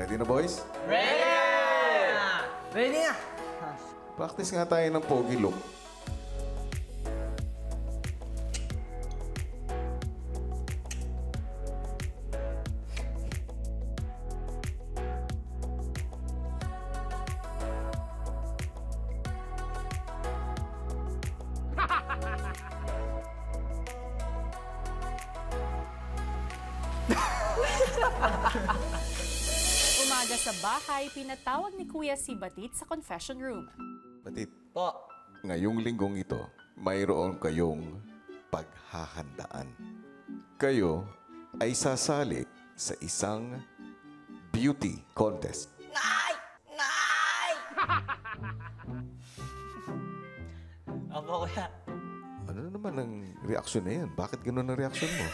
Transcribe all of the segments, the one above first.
Ready na, boys? Ready! Ready na! Practice nga tayo ng pogi look. Umaga sa bahay, pinatawag ni Kuya si Batit sa confession room. Batit, Po. ngayong linggong ito, mayroon kayong paghahandaan. Kayo ay sasali sa isang beauty contest. Nay! Nay! Opo, kuya. Ano naman ang reaksyon na yan? Bakit ganun ang reaksyon mo?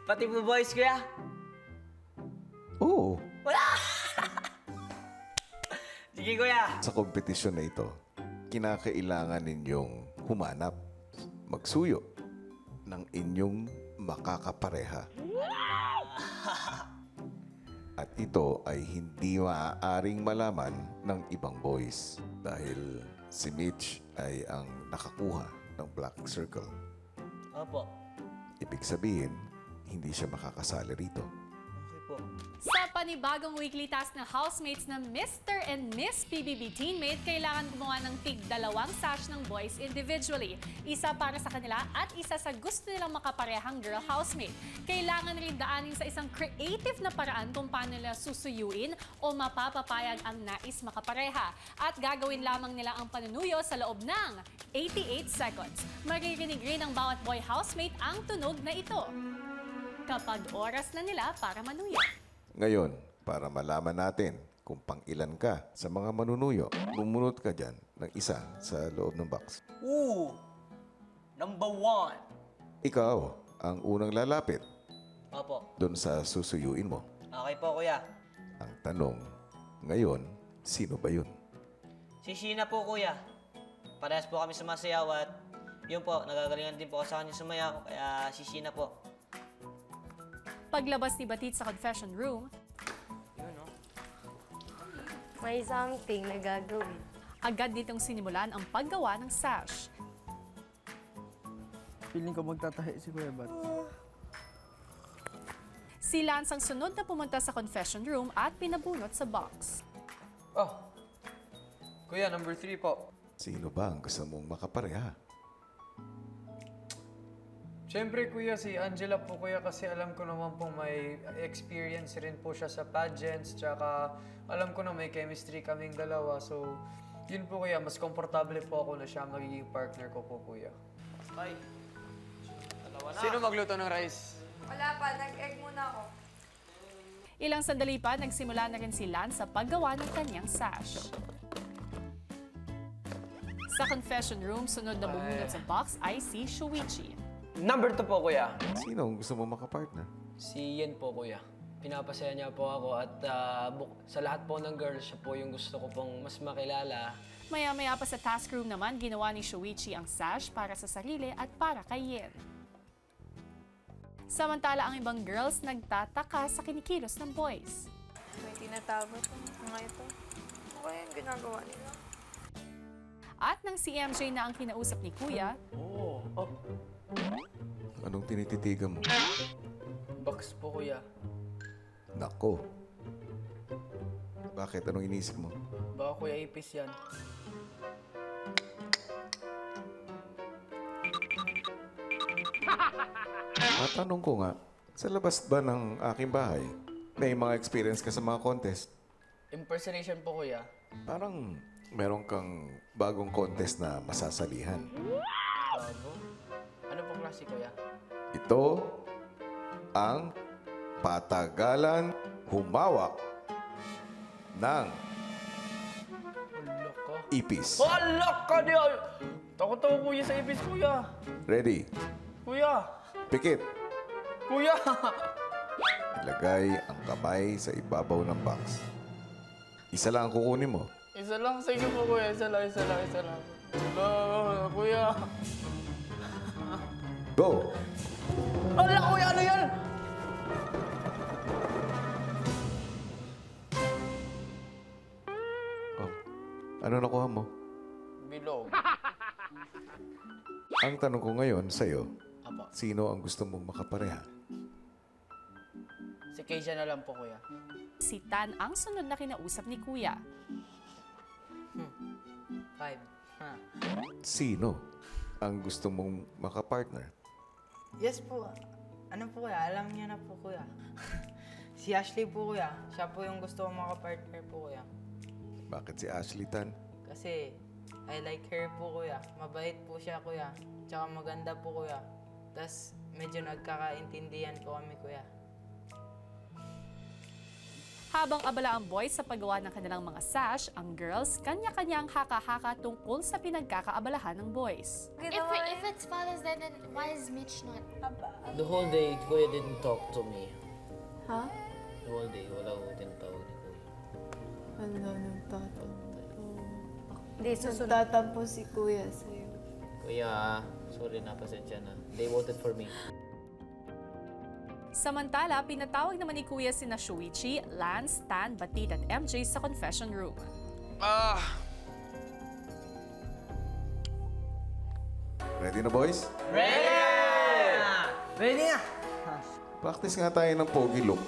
Pati po boys, kuya. Oo. Wala! Sige, kuya. Sa kompetisyon na ito, kinakailangan ninyong humanap, magsuyo ng inyong makakapareha. At ito ay hindi maaaring malaman ng ibang boys dahil si Mitch ay ang nakakuha ng black circle. Opo. Ibig sabihin, hindi siya makakasali rito. Okay po. Sa panibagong weekly task ng housemates na Mr. and Miss PBB Teammate, kailangan gumawa ng tig-dalawang sash ng boys individually. Isa para sa kanila at isa sa gusto nilang makaparehang girl housemate. Kailangan rin daanin sa isang creative na paraan kung paano nila susuyuin o mapapapayag ang nais makapareha. At gagawin lamang nila ang panunuyo sa loob ng 88 seconds. Maririnig rin ng bawat boy housemate ang tunog na ito kapag oras na nila para manuyo. Ngayon, para malaman natin kung pang-ilan ka sa mga manunuyo, bumunot ka dyan ng isa sa loob ng box. Ooh! Number 1. Ikaw ang unang lalapit Opo. doon sa susuyuin mo. Okay po, kuya. Ang tanong, ngayon, sino ba yun? Si Sheena po, kuya. Parehas po kami sumasayaw at yun po, nagagalingan din po ako sa kanya sumayaw, kaya si Sheena po. Paglabas ni Batit sa confession room, Yun, no? May something na gagawin. agad nitong sinimulan ang paggawa ng sash. Feeling ko magtatahi si Kuya Bat. Si Lance ang sunod na pumunta sa confession room at pinabunot sa box. Oh, kuya, number 3 po. Sino ba ang gusto mong makapareha? Siyempre, kuya, si Angela po, kuya, kasi alam ko naman po may experience rin po siya sa pageants, tsaka alam ko na may chemistry kaming dalawa. So, yun po, kuya, mas komportable po ako na siya magiging partner ko po, kuya. Ay, dalawa na. Sino magluto ng rice? Wala pa, nag-egg muna ako. Ilang sandali pa, nagsimula na rin si Lance sa paggawa ng kanyang sash. Sa confession room, sunod na bumunot sa box ay si Shuichi. Number 2 po, kuya. Sino ang gusto mong makapartner? Si Yen po, kuya. Pinapasaya niya po ako at sa lahat po ng girls, siya po yung gusto ko pong mas makilala. Maya-maya pa sa task room naman, ginawa ni Shuichi ang sash para sa sarili at para kay Yen. Samantala, ang ibang girls nagtataka sa kinikilos ng boys. May tinatago to. Mga ito. Ano kaya yung ginagawa nila? At nang si MJ na ang kinausap ni Kuya, Anong tinititigan mo? Box po, kuya. Nako. Bakit? Anong inisip mo? Baka kuya ipis yan. Matanong ko nga, sa labas ba ng aking bahay, may mga experience ka sa mga contest? Impersonation po, kuya. Parang meron kang bagong contest na masasalihan. Bago. Ano po klase, kuya? Ito ang patagalan humawak ng Ulok ko. ipis. Alak ka diyan! Takot ako, kuya, sa ipis, kuya. Ready? Kuya! Pikit. Kuya! Ilagay ang kamay sa ibabaw ng box. Isa lang ang kukunin mo. Isa lang, sige po, kuya. Isa lang. Kuya. Go! Ala, kuya, ano yan? Ano nakuha mo? Bilog. Ang tanong ko ngayon sa'yo, Apo. sino ang gusto mong makapareha? Si Keisha na lang po, kuya. Si Tan ang sunod na kinausap ni Kuya. 5. Ha. Sino ang gusto mong makapartner? Yes po. Ano po kuya? Alam niyo na po kuya. Si Ashley po kuya. Siya po yung gusto kong makapartner po kuya. Bakit si Ashley Tan? Kasi I like her po kuya. Mabait po siya kuya. Tsaka maganda po kuya. Tapos medyo nagkakaintindihan po kami kuya. Habang abala ang boys sa paggawa ng kanilang mga sash, ang girls kanya-kanyang haka-haka tungkol sa pinagkakaabalahan ng boys. If it's Father's Day, then why is Mitch not? The whole day, Kuya didn't talk to me. Ha? The whole day, wala ko tinatawag ni Kuya. Wala nagtatampo. Hindi, nagtatampo si Kuya sa'yo. Kuya, sorry na, pasensya na. They voted for me. Samantala, pinatawag naman ni Kuya sina Shuichi, Lance, Tan, Batid at MJ sa confession room. Ready na, boys? Ready na! Practice nga tayo ng pogi look.